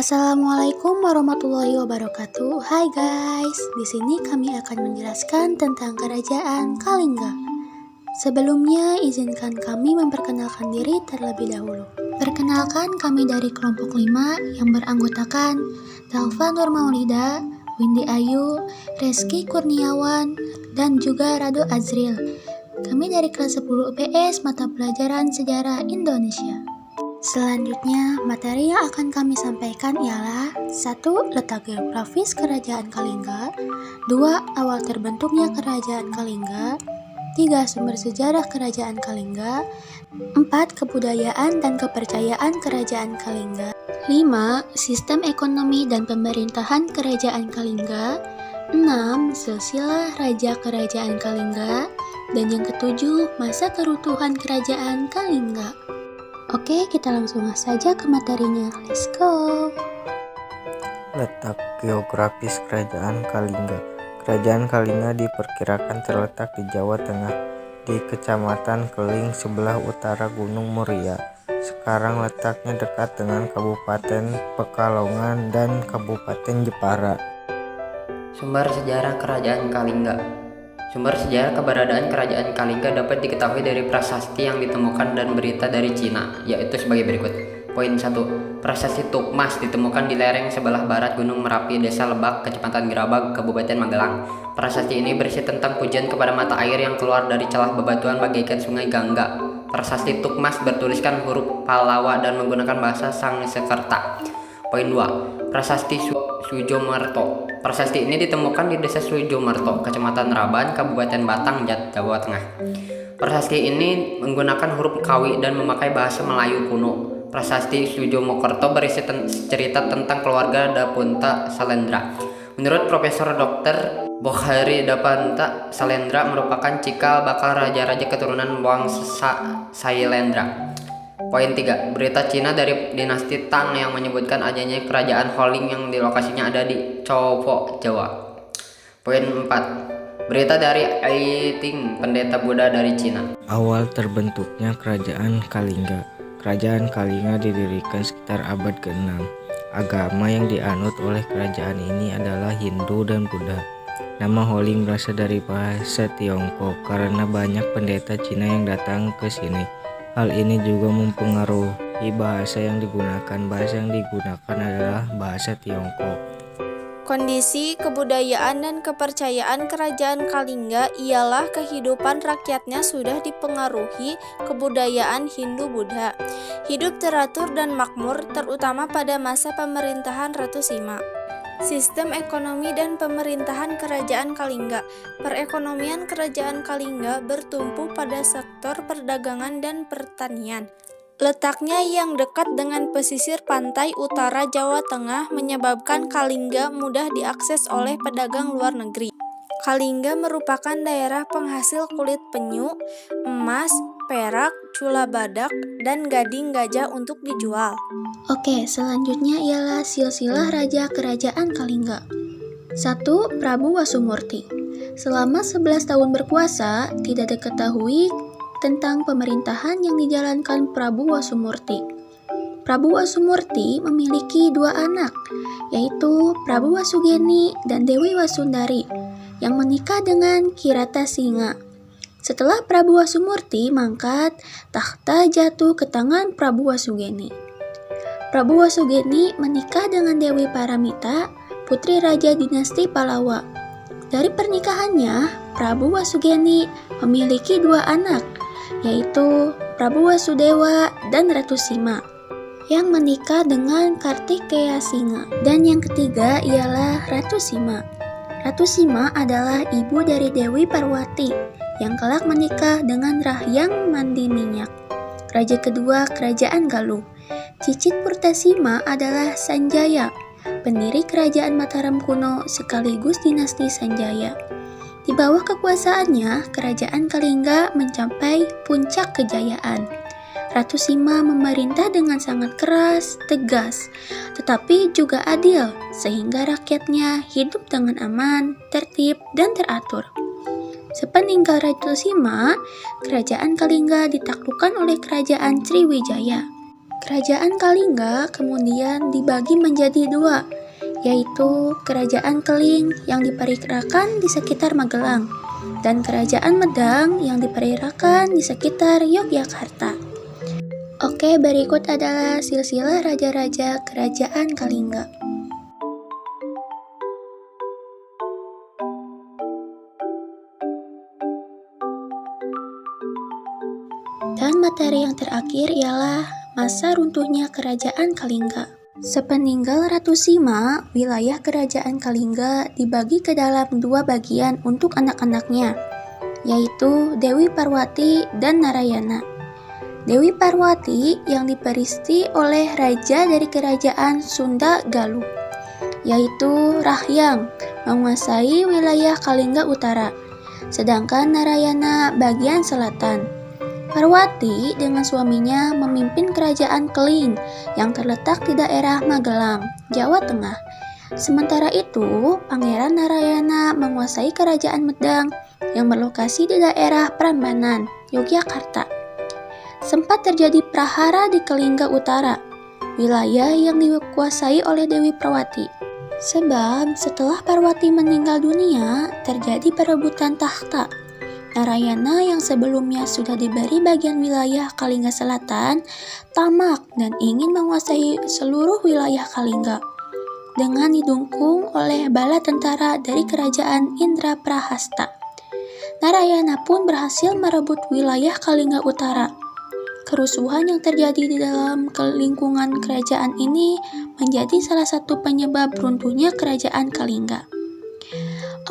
Assalamualaikum warahmatullahi wabarakatuh. Hai guys, di sini kami akan menjelaskan tentang Kerajaan Kalingga. Sebelumnya, izinkan kami memperkenalkan diri terlebih dahulu. Perkenalkan, kami dari kelompok 5 yang beranggotakan Talfa Nur Maulida, Windy Ayu, Reski Kurniawan, dan juga Rado Azril. Kami dari kelas 10 UPS mata pelajaran Sejarah Indonesia. Selanjutnya, materi yang akan kami sampaikan ialah 1. Letak geografis Kerajaan Kalingga, 2. Awal terbentuknya Kerajaan Kalingga, 3. Sumber sejarah Kerajaan Kalingga, 4. Kebudayaan dan kepercayaan Kerajaan Kalingga, 5. Sistem ekonomi dan pemerintahan Kerajaan Kalingga, 6. Silsilah Raja Kerajaan Kalingga, dan yang ketujuh, masa kerutuhan Kerajaan Kalingga. Oke, kita langsung saja ke materinya. Let's go! Letak geografis Kerajaan Kalingga. Kerajaan Kalingga diperkirakan terletak di Jawa Tengah, di Kecamatan Keling sebelah utara Gunung Muria. Sekarang letaknya dekat dengan Kabupaten Pekalongan dan Kabupaten Jepara. Sumber sejarah Kerajaan Kalingga. Sumber sejarah keberadaan Kerajaan Kalingga dapat diketahui dari prasasti yang ditemukan dan berita dari Cina, yaitu sebagai berikut. Poin 1. Prasasti Tukmas ditemukan di lereng sebelah barat Gunung Merapi, Desa Lebak, Kecamatan Gerabag, Kabupaten Magelang. Prasasti ini berisi tentang pujian kepada mata air yang keluar dari celah bebatuan bagaikan sungai Gangga. Prasasti Tukmas bertuliskan huruf Pallawa dan menggunakan bahasa Sangsekerta. Poin 2. Prasasti Sujomerto. Prasasti ini ditemukan di Desa Sujomerto, Kecamatan Raban, Kabupaten Batang, Jawa Tengah. Prasasti ini menggunakan huruf Kawi dan memakai bahasa Melayu kuno. Prasasti Sujomokerto berisi cerita tentang keluarga Dapunta Salendra. Menurut Profesor Dr. Bokhari, Dapunta Salendra merupakan cikal bakal raja-raja keturunan Wangsa Sailendra. Poin 3. Berita Cina dari dinasti Tang yang menyebutkan adanya kerajaan Holing yang di lokasinya ada di Chopo, Jawa. Poin 4. Berita dari Aiting, pendeta Buddha dari Cina. Awal terbentuknya Kerajaan Kalingga. Kerajaan Kalingga didirikan sekitar abad ke-6. Agama yang dianut oleh kerajaan ini adalah Hindu dan Buddha. Nama Holing berasal dari bahasa Tiongkok karena banyak pendeta Cina yang datang ke sini. Hal ini juga mempengaruhi bahasa yang digunakan. Bahasa yang digunakan adalah bahasa Tiongkok. Kondisi, kebudayaan, dan kepercayaan Kerajaan Kalingga ialah kehidupan rakyatnya sudah dipengaruhi kebudayaan Hindu-Buddha. Hidup teratur dan makmur, terutama pada masa pemerintahan Ratu Sima. Sistem ekonomi dan pemerintahan Kerajaan Kalingga. Perekonomian Kerajaan Kalingga bertumpu pada sektor perdagangan dan pertanian. Letaknya yang dekat dengan pesisir pantai utara Jawa Tengah menyebabkan Kalingga mudah diakses oleh pedagang luar negeri. Kalingga merupakan daerah penghasil kulit penyu, emas, perak, cula badak, dan gading gajah untuk dijual. Oke, selanjutnya ialah silsilah Raja Kerajaan Kalingga. 1. Prabu Wasumurti. Selama 11 tahun berkuasa, tidak diketahui tentang pemerintahan yang dijalankan Prabu Wasumurti. Prabu Wasumurti memiliki 2 anak, yaitu Prabu Wasugeni dan Dewi Wasundari, yang menikah dengan Kirata Singa. Setelah Prabu Wasumurti mangkat, takhta jatuh ke tangan Prabu Wasugeni. Prabu Wasugeni menikah dengan Dewi Paramita, putri Raja Dinasti Pallawa. Dari pernikahannya, Prabu Wasugeni memiliki 2 anak, yaitu Prabu Wasudewa dan Ratu Sima, yang menikah dengan Kartikeya Singa. Dan yang ketiga ialah Ratu Sima. Ratu Sima adalah ibu dari Dewi Parwati, yang kelak menikah dengan Rahyang Mandi Minyak, raja kedua Kerajaan Galuh. Cicit Purtasima adalah Sanjaya, pendiri Kerajaan Mataram kuno sekaligus dinasti Sanjaya. Di bawah kekuasaannya, Kerajaan Kalingga mencapai puncak kejayaan. Ratu Sima memerintah dengan sangat keras, tegas, tetapi juga adil, sehingga rakyatnya hidup dengan aman, tertib, dan teratur. Sepeninggal Ratu Sima, Kerajaan Kalingga ditaklukkan oleh Kerajaan Sriwijaya. Kerajaan Kalingga kemudian dibagi menjadi dua, yaitu Kerajaan Keling yang diperkirakan di sekitar Magelang dan Kerajaan Medang yang diperkirakan di sekitar Yogyakarta. Oke, berikut adalah silsilah raja-raja Kerajaan Kalingga. Dan materi yang terakhir ialah masa runtuhnya Kerajaan Kalingga. Sepeninggal Ratu Sima, wilayah Kerajaan Kalingga dibagi ke dalam dua bagian untuk anak-anaknya, yaitu Dewi Parwati dan Narayana. Dewi Parwati yang diperisti oleh raja dari Kerajaan Sunda Galuh, yaitu Rahyang, menguasai wilayah Kalingga Utara, sedangkan Narayana bagian selatan. Parwati dengan suaminya memimpin Kerajaan Keling yang terletak di daerah Magelang, Jawa Tengah. Sementara itu, Pangeran Narayana menguasai Kerajaan Medang yang berlokasi di daerah Prambanan, Yogyakarta. Sempat terjadi prahara di Kalingga Utara, wilayah yang dikuasai oleh Dewi Parwati. Sebab setelah Parwati meninggal dunia, terjadi perebutan tahta. Narayana yang sebelumnya sudah diberi bagian wilayah Kalingga Selatan, tamak dan ingin menguasai seluruh wilayah Kalingga dengan didukung oleh bala tentara dari Kerajaan Indraprahasta. Narayana pun berhasil merebut wilayah Kalingga Utara. Kerusuhan yang terjadi di dalam lingkungan kerajaan ini menjadi salah satu penyebab runtuhnya Kerajaan Kalingga.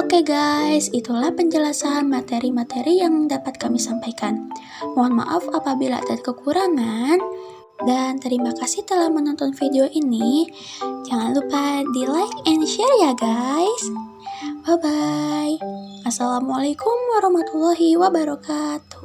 Oke guys, itulah penjelasan materi-materi yang dapat kami sampaikan. Mohon maaf apabila ada kekurangan, dan terima kasih telah menonton video ini. Jangan lupa di like and share ya guys. Bye bye. Assalamualaikum warahmatullahi wabarakatuh.